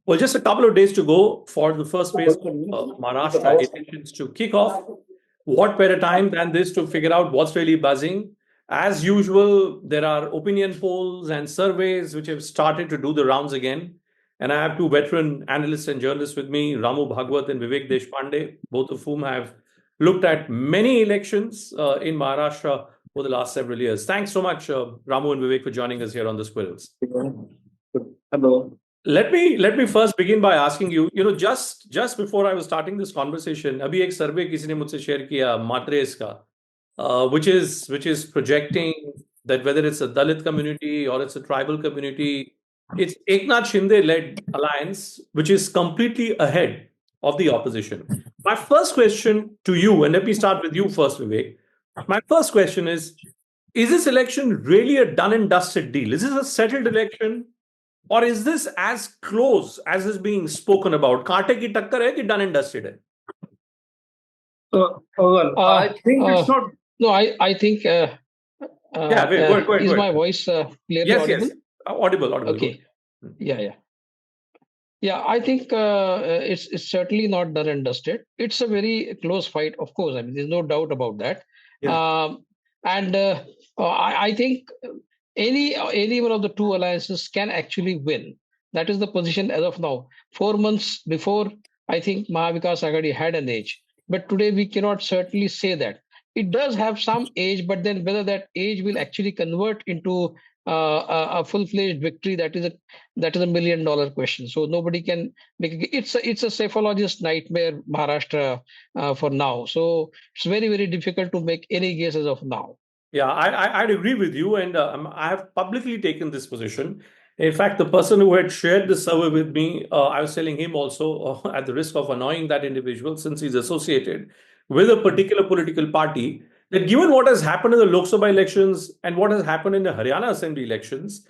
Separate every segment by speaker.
Speaker 1: Well, just a couple of days to go for the first phase of Maharashtra elections to kick off. What better time than this to figure out what's really buzzing? As usual, there are opinion polls and surveys which have started to do the rounds again. And I have two veteran analysts and journalists with me, Ramu Bhagwat and Vivek Deshpande, both of whom have looked at many elections in Maharashtra for the last several years. Thanks so much, Ramu and Vivek, for joining us here on the Squirrels.
Speaker 2: Hello.
Speaker 1: Let me first begin by asking you, just before I was starting this conversation, अभी एक survey किसी ने मुझसे share किया Matrix का, which is projecting that whether it's a Dalit community or it's a tribal community, it's Eknath Shinde-led alliance which is completely ahead of the opposition. My first question to you, and let me start with you first, Vivek. My first question is this election really a done and dusted deal? Is this a settled election? Or is this as close as is being spoken about? कांटे की टक्कर है कि done and dusted है?
Speaker 2: I think it's not.
Speaker 3: No, I think.
Speaker 1: Go ahead.
Speaker 3: Is my voice clearly audible?
Speaker 1: Yes. Audible.
Speaker 3: Okay. Yeah. I think it's certainly not done and dusted. It's a very close fight, of course. I mean, there's no doubt about that.
Speaker 1: Yeah.
Speaker 3: I think any one of the two alliances can actually win. That is the position as of now. 4 months before, I think Mahavikas Aghadi had an edge. But today we cannot certainly say that. It does have some age, but then whether that age will actually convert into a full-fledged victory, that is a $1 million question. So nobody can make it's a cephalogist nightmare, Maharashtra, for now. So it's very, very difficult to make any guesses of now.
Speaker 1: Yeah, I'd agree with you, and I have publicly taken this position. In fact, the person who had shared this survey with me, I was telling him also, at the risk of annoying that individual, since he's associated with a particular political party, that given what has happened in the Lok Sabha elections and what has happened in the Haryana Assembly elections,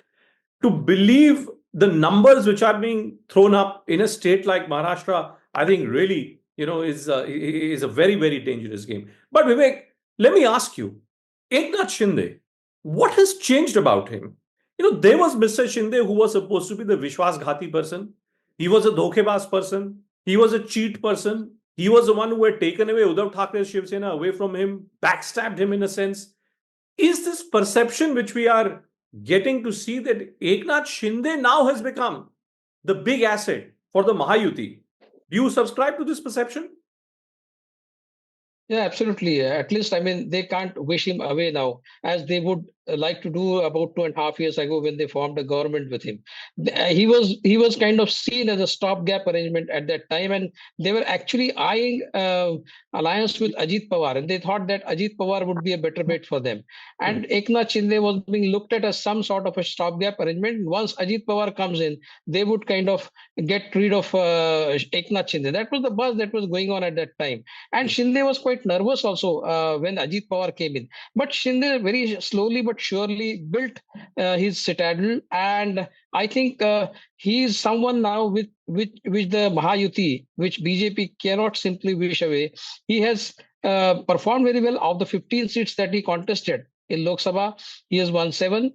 Speaker 1: to believe the numbers which are being thrown up in a state like Maharashtra, I think really, is a very, very dangerous game. But Vivek, let me ask you, Eknath Shinde, what has changed about him? There was Mr. Shinde who was supposed to be the Vishwasghati person. He was a dhokebaz person. He was a cheat person. He was the one who had taken away Uddhav Thacker's Shiv Sena away from him, backstabbed him in a sense. Is this perception which we are getting to see that Eknath Shinde now has become the big asset for the Mahayuti? Do you subscribe to this perception?
Speaker 3: Yeah, absolutely. At least, I mean, they can't wish him away now, as they would like to do about 2.5 years ago when they formed a government with him. He was kind of seen as a stopgap arrangement at that time, and they were actually eyeing alliance with Ajit Pawar, and they thought that Ajit Pawar would be a better bet for them. And Eknath Shinde was being looked at as some sort of a stopgap arrangement. Once Ajit Pawar comes in, they would kind of get rid of Eknath Shinde. That was the buzz that was going on at that time. And Shinde was quite nervous also when Ajit Pawar came in. But Shinde very slowly but surely built his citadel, and I think he is someone now with the Mahayuti, which BJP cannot simply wish away. He has performed very well. Of the 15 seats that he contested in Lok Sabha, he has won 7,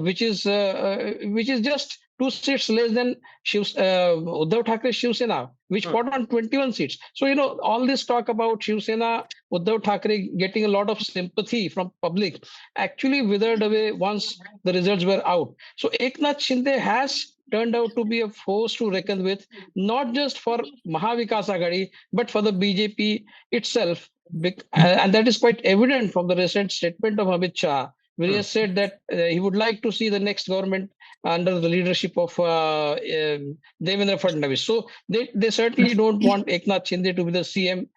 Speaker 3: which is just 2 seats less than Uddhav Thacker's Shiv Sena, which fought on 21 seats. So, all this talk about Shiv Sena, Uddhav Thackeray getting a lot of sympathy from public actually withered away once the results were out. So, Eknath Shinde has turned out to be a force to reckon with, not just for Mahavikas Aghadi, but for the BJP itself. And that is quite evident from the recent statement of Amit Shah, where he has said that he would like to see the next government under the leadership of Devendra Fadnavis. So they certainly don't want Eknath Shinde to be the CM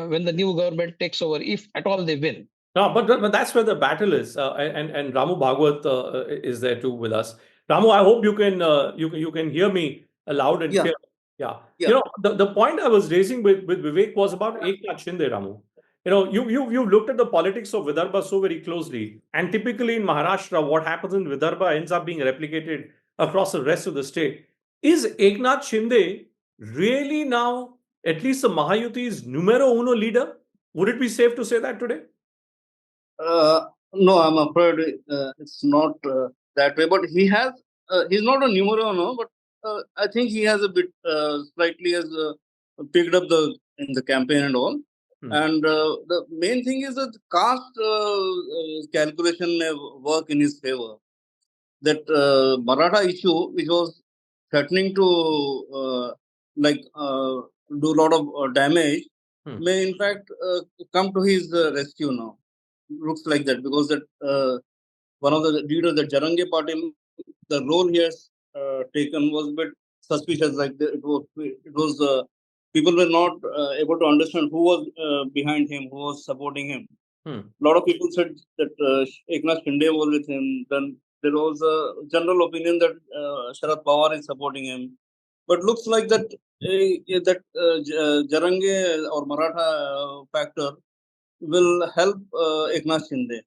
Speaker 3: when the new government takes over, if at all they win.
Speaker 1: No, but that's where the battle is, and Ramu Bhagwat is there too with us. Ramu, I hope you can hear me loud and clear. Yeah. The point I was raising with Vivek was about Eknath Shinde, Ramu. You've looked at the politics of Vidarbha so very closely, and typically in Maharashtra, what happens in Vidarbha ends up being replicated across the rest of the state. Is Eknath Shinde really now at least the Mahayuti's numero uno leader? Would it be safe to say that today?
Speaker 2: No, I'm afraid it's not that way. But he's not a numero uno, but I think he has a bit slightly has picked up in the campaign and all. And the main thing is that caste calculation may work in his favor. That Maratha issue, which was threatening to do a lot of damage, may in fact come to his rescue now. Looks like that, because that one of the leaders, the Jarange party, the role he has taken was a bit suspicious. Like people were not able to understand who was behind him, who was supporting him. A lot of people said that Eknath Shinde was with him. Then there was a general opinion that Sharad Pawar is supporting him. But looks like that Jarange or Maratha factor will help Eknath Shinde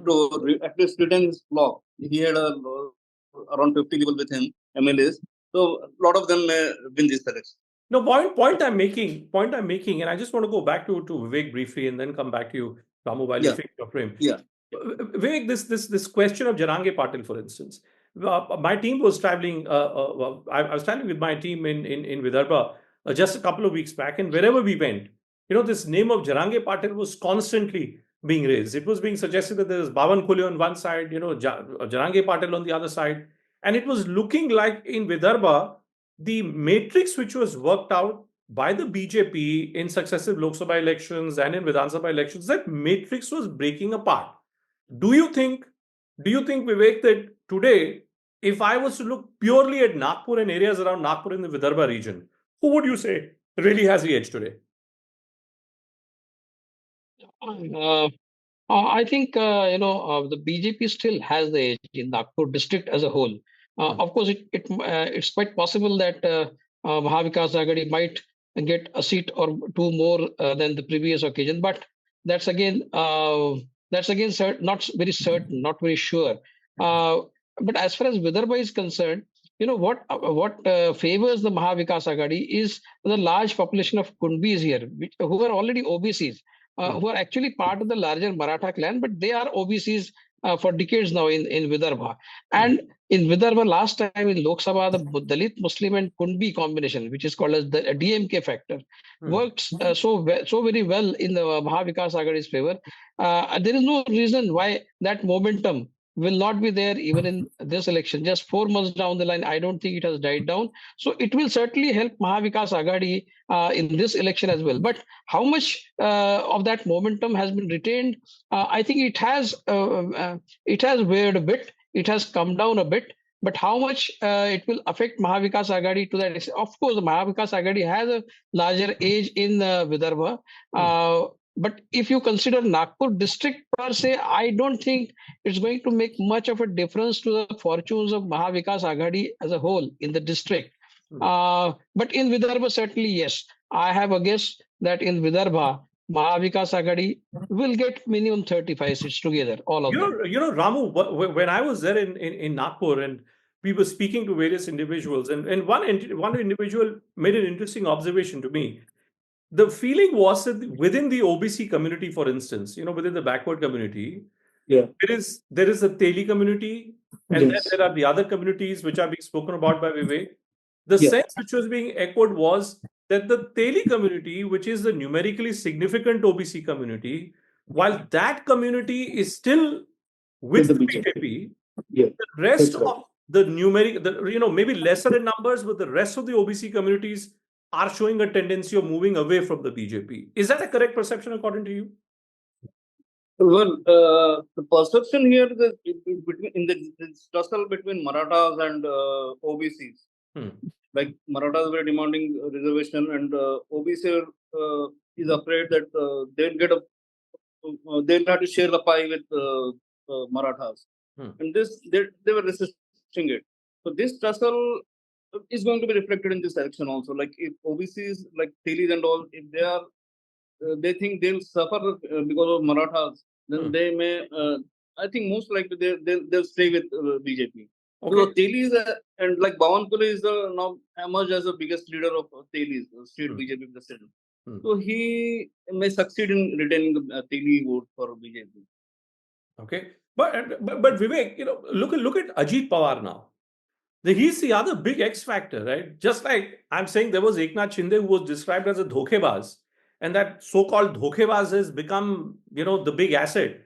Speaker 2: to at least retain his flock. He had around 50 people with him, MLAs. So a lot of them may win this election.
Speaker 1: No, point I'm making, and I just want to go back to Vivek briefly and then come back to you, Ramu, while you finish your frame.
Speaker 2: Yeah.
Speaker 1: Vivek, this question of Jarange Patil, for instance. My team was traveling, I was traveling with my team in Vidarbha just a couple of weeks back, and wherever we went, this name of Jarange Patil was constantly being raised. It was being suggested that there was Bhavan Khule on one side, Jarange Patil on the other side. And it was looking like in Vidarbha, the matrix which was worked out by the BJP in successive Lok Sabha elections and in Vidhan Sabha elections, that matrix was breaking apart. Do you think, Vivek, that today, if I was to look purely at Nagpur and areas around Nagpur in the Vidarbha region, who would you say really has the edge today?
Speaker 3: I think the BJP still has the edge in Nagpur district as a whole. Of course, it's quite possible that Mahavikas Aghadi might get a seat or two more than the previous occasion, but that's again not very certain, not very sure. But as far as Vidarbha is concerned, what favors the Mahavikas Aghadi is the large population of Kundbis here, who are already OBCs. Who are actually part of the larger Maratha clan, but they are OBCs for decades now in Vidarbha. And in Vidarbha, last time in Lok Sabha, the Dalit, Muslim and Kundbi combination, which is called as the DMK factor, works so very well in the Mahavikas Aghadi's favor. There is no reason why that momentum will not be there even in this election. Just 4 months down the line, I don't think it has died down. So it will certainly help Mahavikas Aghadi in this election as well. But how much of that momentum has been retained? I think it has weared a bit. It has come down a bit. But how much it will affect Mahavikas Aghadi to that extent? Of course, Mahavikas Aghadi has a larger age in Vidarbha. But if you consider Nagpur district per se, I don't think it's going to make much of a difference to the fortunes of Mahavikas Aghadi as a whole in the district. But in Vidarbha, certainly, yes. I have a guess that in Vidarbha, Mahavikas Aghadi will get minimum 35 seats together, all of them.
Speaker 1: Ramu, when I was there in Nagpur and we were speaking to various individuals, and one individual made an interesting observation to me. The feeling was that within the OBC community, for instance, within the backward community, there is a Teli community, and then there are the other communities which are being spoken about by Vivek. The sense which was being echoed was that the Teli community, which is the numerically significant OBC community, while that community is still with the BJP, the rest of the numeric, maybe lesser in numbers, but the rest of the OBC communities are showing a tendency of moving away from the BJP. Is that a correct perception according to you?
Speaker 2: Well, the perception here is in the tussle between Marathas and OBCs. Like Marathas were demanding reservation, and OBC is afraid that they'll have to share the pie with Marathas, and they were resisting it. So this tussle is going to be reflected in this election also. Like if OBCs like Telis and all, if they think they'll suffer because of Marathas, then they may. I think most likely they'll stay with BJP. Okay. So Telis and like Bhavan Khule is now emerged as the biggest leader of Telis, state BJP president. So he may succeed in retaining the Teli vote for BJP.
Speaker 1: Okay, but Vivek, look at Ajit Pawar now. He's the other big X factor, right? Just like I'm saying, there was Eknath Shinde who was described as a dhokebaz, and that so-called dhokebaz has become, the big asset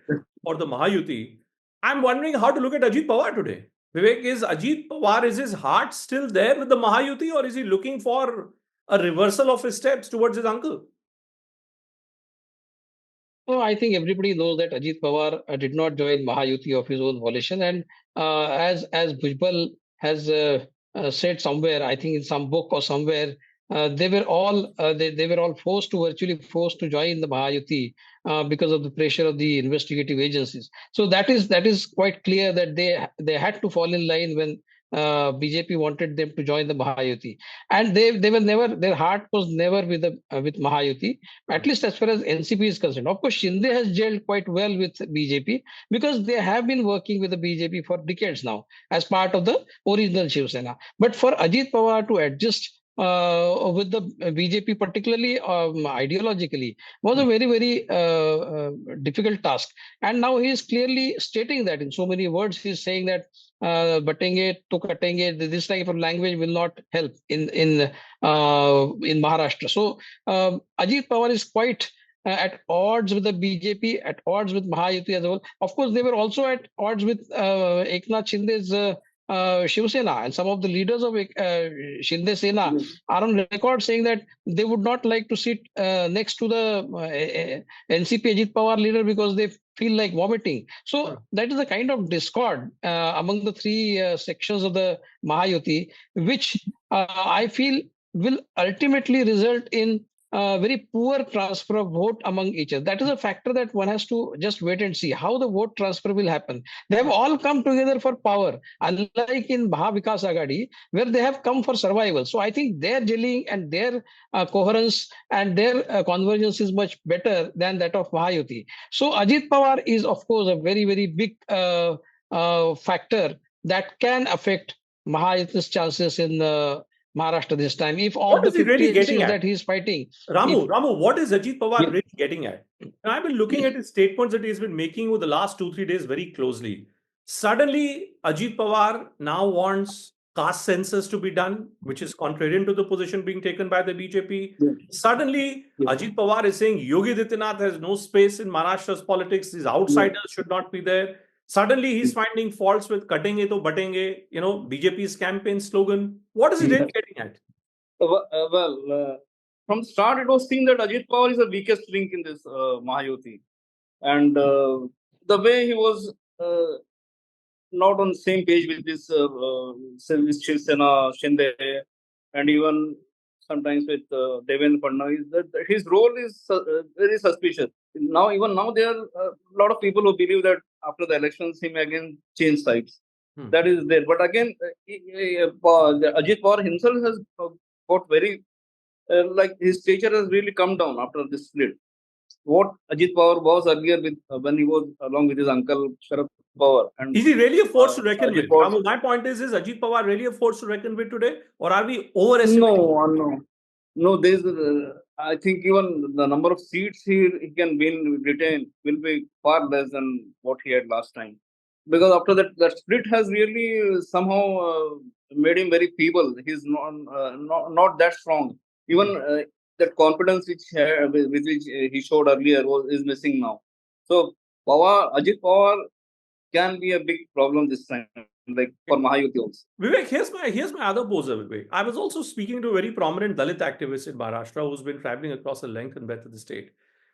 Speaker 1: for the Mahayuti. I'm wondering how to look at Ajit Pawar today. Vivek, is Ajit Pawar, is his heart still there with the Mahayuti, or is he looking for a reversal of his steps towards his uncle?
Speaker 3: So I think everybody knows that Ajit Pawar did not join Mahayuti of his own volition, and as Bhujbal has said somewhere, I think in some book or somewhere, they were all virtually forced to join the Mahayuti because of the pressure of the investigative agencies. So that is quite clear that they had to fall in line when BJP wanted them to join the Mahayuti, and they were never, their heart was never with Mahayuti, at least as far as NCP is concerned. Of course, Shinde has gelled quite well with BJP because they have been working with the BJP for decades now as part of the original Shiv Sena. But for Ajit Pawar to adjust with the BJP, particularly ideologically, was a very, very difficult task. And now he is clearly stating that in so many words. He is saying that batenge to katenge, this type of language will not help in Maharashtra. So Ajit Pawar is quite at odds with the BJP, at odds with Mahayuti as well. Of course, they were also at odds with Eknath Shinde's Shiv Sena, and some of the leaders of Shinde Sena are on record saying that they would not like to sit next to the NCP Ajit Pawar leader because they feel like vomiting. So that is a kind of discord among the three sections of the Mahayuti, which I feel will ultimately result in very poor transfer of vote among each other. That is a factor that one has to just wait and see how the vote transfer will happen. They have all come together for power, unlike in Mahavikas Agadi, where they have come for survival. So I think their gelling and their coherence and their convergence is much better than that of Mahayuti. So Ajit Pawar is, of course, a very, very big factor that can affect Mahayuti's chances in Maharashtra this time. If of
Speaker 1: What
Speaker 3: the
Speaker 1: is he really
Speaker 3: 50
Speaker 1: getting
Speaker 3: MCs
Speaker 1: at?
Speaker 3: that he is fighting,
Speaker 1: Ramu, what is Ajit Pawar
Speaker 3: yeah,
Speaker 1: really getting at? And I've been looking at his statements that he's been making over the last 2, 3 days very closely. Suddenly, Ajit Pawar now wants caste census to be done, which is contrarian to the position being taken by the BJP. Suddenly, Ajit Pawar is saying Yogi Adityanath has no space in Maharashtra's politics. These outsiders should not be there. Suddenly, he's finding faults with Katenge to Batenge, BJP's campaign slogan. What is he really getting at?
Speaker 2: From the start, it was seen that Ajit Pawar is the weakest link in this Mahayuti. And the way he was not on the same page with this Shiv Sena, Shinde, and even sometimes with Devendra Fadnavis, that his role is very suspicious. Even now, there are a lot of people who believe that after the elections, he may again change sides. That is there. But again, Ajit Pawar himself has got very, like his stature has really come down after this split. What Ajit Pawar was earlier with when he was along with his uncle Sharad Pawar. And
Speaker 1: is he really a force to reckon
Speaker 2: Ajit
Speaker 1: with?
Speaker 2: Pawar,
Speaker 1: Ramu, my point is Ajit Pawar really a force to reckon with today? Or are we overestimating?
Speaker 2: No. There's, I think even the number of seats he can retain will be far less than what he had last time. Because after that split has really somehow made him very feeble. He's not that strong. Even that confidence with which he showed earlier is missing now. So Ajit Pawar can be a big problem this time, like for Mahayuti also.
Speaker 1: Vivek, here's my other poser, Vivek. I was also speaking to a very prominent Dalit activist in Maharashtra who's been traveling across the length and breadth of the state.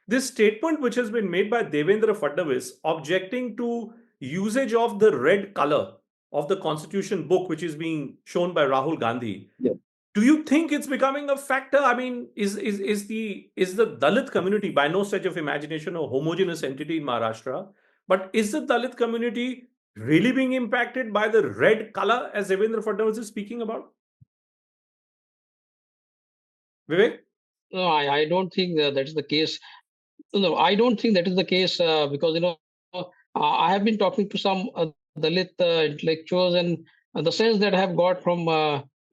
Speaker 1: This statement, which has been made by Devendra Fadnavis, objecting to usage of the red color of the constitution book, which is being shown by Rahul Gandhi.
Speaker 2: Yeah.
Speaker 1: Do you think it's becoming a factor? I mean, is the Dalit community, by no stretch of imagination, a homogeneous entity in Maharashtra? But is the Dalit community really being impacted by the red color as Devendra Fadnavis is speaking about? Vivek?
Speaker 3: no, I don't think that is the case. No, I don't think that is the case because I have been talking to some Dalit intellectuals, and the sense that I have got from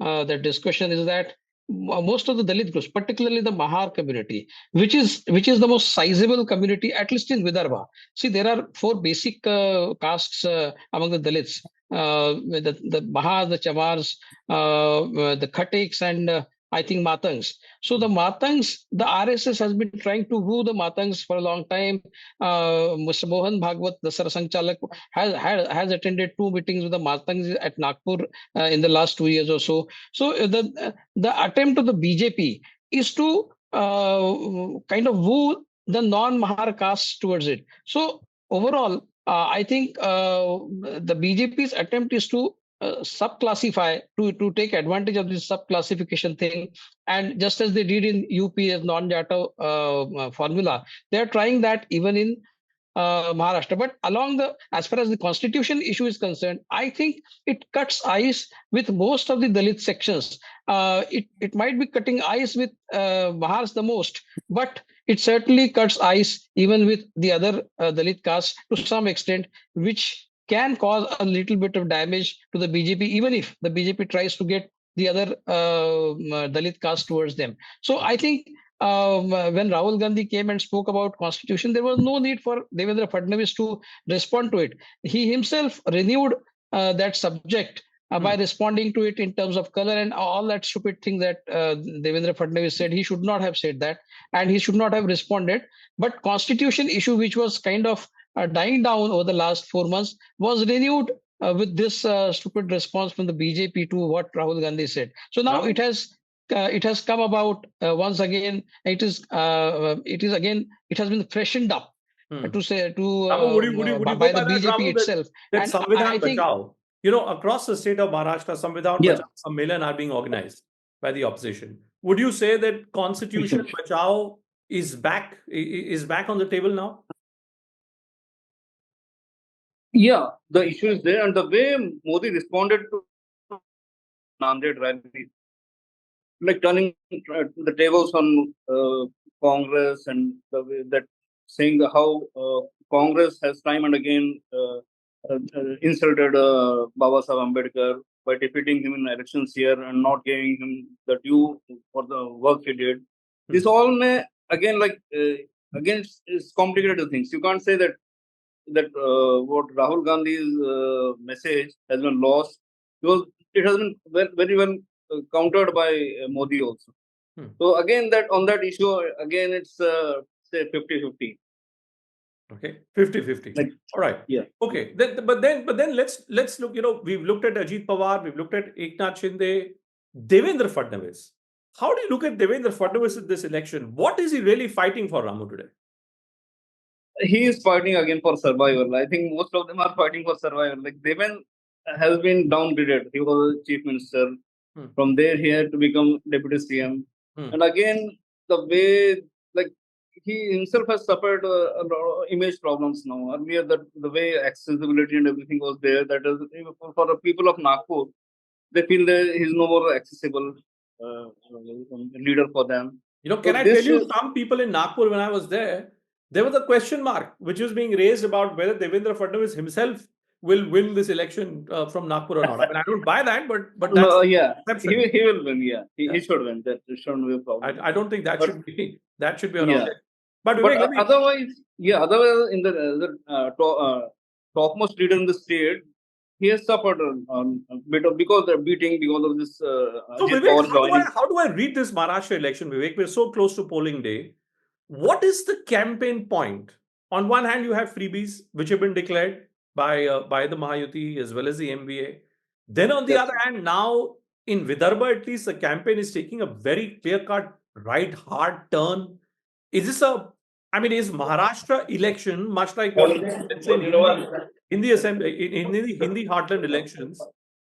Speaker 3: that discussion is that most of the Dalit groups, particularly the Mahar community, which is the most sizable community, at least in Vidarbha. See, there are four basic castes among the Dalits: the Mahas, the Chamars, the Khateks, and I think Matangs. So the Matangs, the RSS has been trying to woo the Matangs for a long time. Mr. Mohan Bhagwat, the Sarasang Chalak, has attended 2 meetings with the Matangs at Nagpur in the last 2 years or so. So the attempt of the BJP is to kind of woo the non-Mahar castes towards it. So overall, I think the BJP's attempt is to subclassify, to take advantage of this subclassification thing, and just as they did in UP as non-Jata formula, they are trying that even in Maharashtra. But as far as the constitution issue is concerned, I think it cuts ice with most of the Dalit sections. It might be cutting ice with Mahars the most, but it certainly cuts ice even with the other Dalit castes to some extent, which can cause a little bit of damage to the BJP, even if the BJP tries to get the other Dalit caste towards them. So I think when Rahul Gandhi came and spoke about constitution, there was no need for Devendra Fadnavis to respond to it. He himself renewed that subject by responding to it in terms of color and all that stupid thing that Devendra Fadnavis said. He should not have said that, and he should not have responded. But constitution issue, which was kind of dying down over the last 4 months, was renewed with this stupid response from the BJP to what Rahul Gandhi said. So now it has come about once again. It has been freshened up to say by the BJP itself.
Speaker 1: That Samvidhan Bachao, across the state of Maharashtra, Samvidhan Bachao Sammelan are being organized by the opposition. Would you say that Constitution Bachao is back on the table now?
Speaker 2: Yeah, the issue is there, and the way Modi responded to Nanded rally, like turning the tables on Congress, and the way that saying how Congress has time and again insulted Baba Saheb Ambedkar by defeating him in elections here and not giving him the due for the work he did. This all may again it's complicated things. You can't say that what Rahul Gandhi's message has been lost, because it has been very well countered by Modi also. So again, that on that issue, again it's say 50-50.
Speaker 1: Okay, 50-50. All right.
Speaker 2: Yeah.
Speaker 1: Okay. But then let's look. We've looked at Ajit Pawar, we've looked at Eknath Shinde, Devendra Fadnavis. How do you look at Devendra Fadnavis in this election? What is he really fighting for, Ramu, today?
Speaker 2: He is fighting again for survival. I think most of them are fighting for survival. Like Deven has been downgraded. He was chief minister. From there, he had to become deputy CM. And again, the way, like, he himself has suffered a lot of image problems now. Earlier, the way accessibility and everything was there, that is, for the people of Nagpur, they feel that he's no more accessible leader for them.
Speaker 1: Can I tell you, some people in Nagpur, when I was there was a question mark which was being raised about whether Devendra Fadnavis himself will win this election from Nagpur or not. I mean, I don't buy that, but that's
Speaker 2: he will win. Yeah, he should win. That shouldn't be a problem.
Speaker 1: I don't think that should be an object. But
Speaker 2: otherwise, in the topmost leader in the state, he has suffered a bit of because of this.
Speaker 1: So Vivek, how do I read this Maharashtra election, Vivek? We're so close to polling day. What is the campaign point? On one hand, you have freebies, which have been declared by the Mahayuti as well as the MBA. Then on the other hand, now in Vidarbha, at least, the campaign is taking a very clear-cut, right, hard turn. Is is Maharashtra election much like what let's say in the Hindi heartland elections?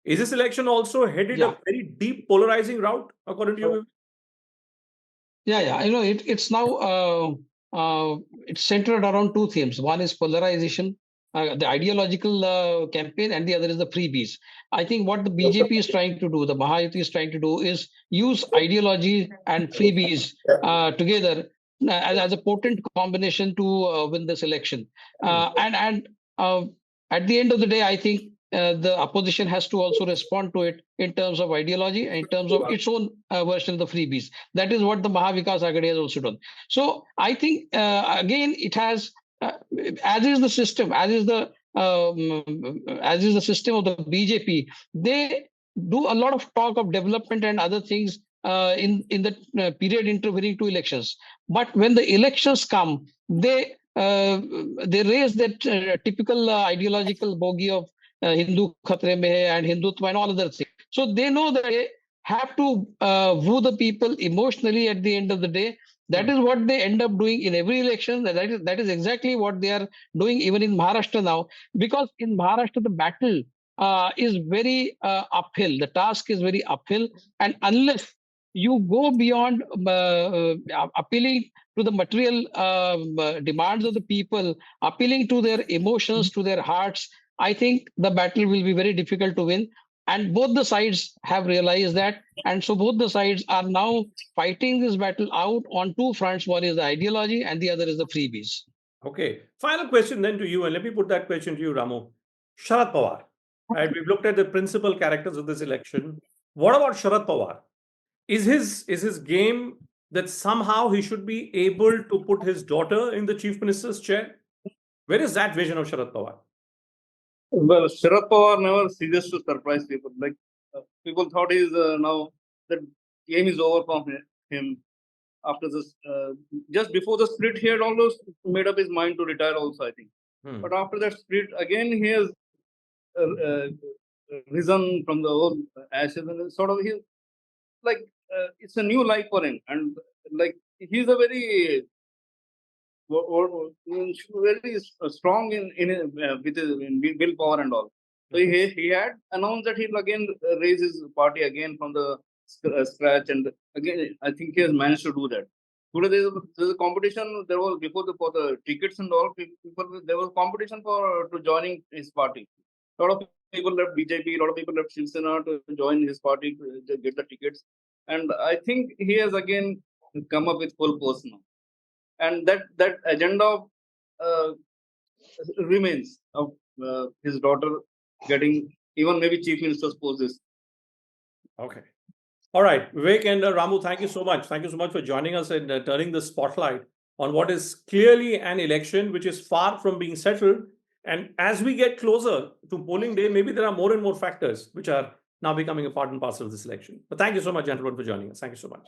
Speaker 1: Is this election also headed a very deep polarizing route, according to you?
Speaker 3: Yeah. It's now it's centered around 2 themes. One is polarization, the ideological campaign, and the other is the freebies. I think what the BJP is trying to do, the Mahayuti is trying to do, is use ideology and freebies together as a potent combination to win this election. And at the end of the day, I think the opposition has to also respond to it in terms of ideology and in terms of its own version of the freebies. That is what the Mahavikas Aghadi has also done. So I think, again, it has, as is the system, as is the as is the system of the BJP, they do a lot of talk of development and other things in the period intervening to elections. But when the elections come, they raise that typical ideological bogey of Hindu khatre mein hai and Hindutva and all other things. So they know that they have to woo the people emotionally at the end of the day. That is what they end up doing in every election. That is exactly what they are doing even in Maharashtra now. Because in Maharashtra, the battle is very uphill. The task is very uphill. And unless you go beyond appealing to the material demands of the people, appealing to their emotions, to their hearts, I think the battle will be very difficult to win. And both the sides have realized that. And so both the sides are now fighting this battle out on two fronts. One is the ideology and the other is the freebies.
Speaker 1: Okay. Final question then to you, and let me put that question to you, Ramu. Sharad Pawar. Right, we've looked at the principal characters of this election. What about Sharad Pawar? Is his game that somehow he should be able to put his daughter in the chief minister's chair? Where is that vision of Sharad Pawar?
Speaker 2: Well, Sharad Pawar never ceases to surprise people. Like people thought he's now the game is over from him after this. Just before the split, he had almost made up his mind to retire. Also, I think. But after that split, again he has risen from the old ashes and sort of he like it's a new life for him, and like he's a very very strong with his willpower and all. So he had announced that he'll again raise his party again from the scratch, and again I think he has managed to do that. Today there's a competition. There was before for the tickets and all. People there was competition for to joining his party. A lot of people left BJP. A lot of people left Shiv Sena to join his party to get the tickets. And I think he has again come up with full force now. And that agenda remains of his daughter getting even maybe chief minister's posts.
Speaker 1: Okay. All right, Vivek and Ramu, thank you so much. Thank you so much for joining us and turning the spotlight on what is clearly an election which is far from being settled. And as we get closer to polling day, maybe there are more and more factors which are now becoming a part and parcel of this election. But thank you so much, gentlemen, for joining us. Thank you so much.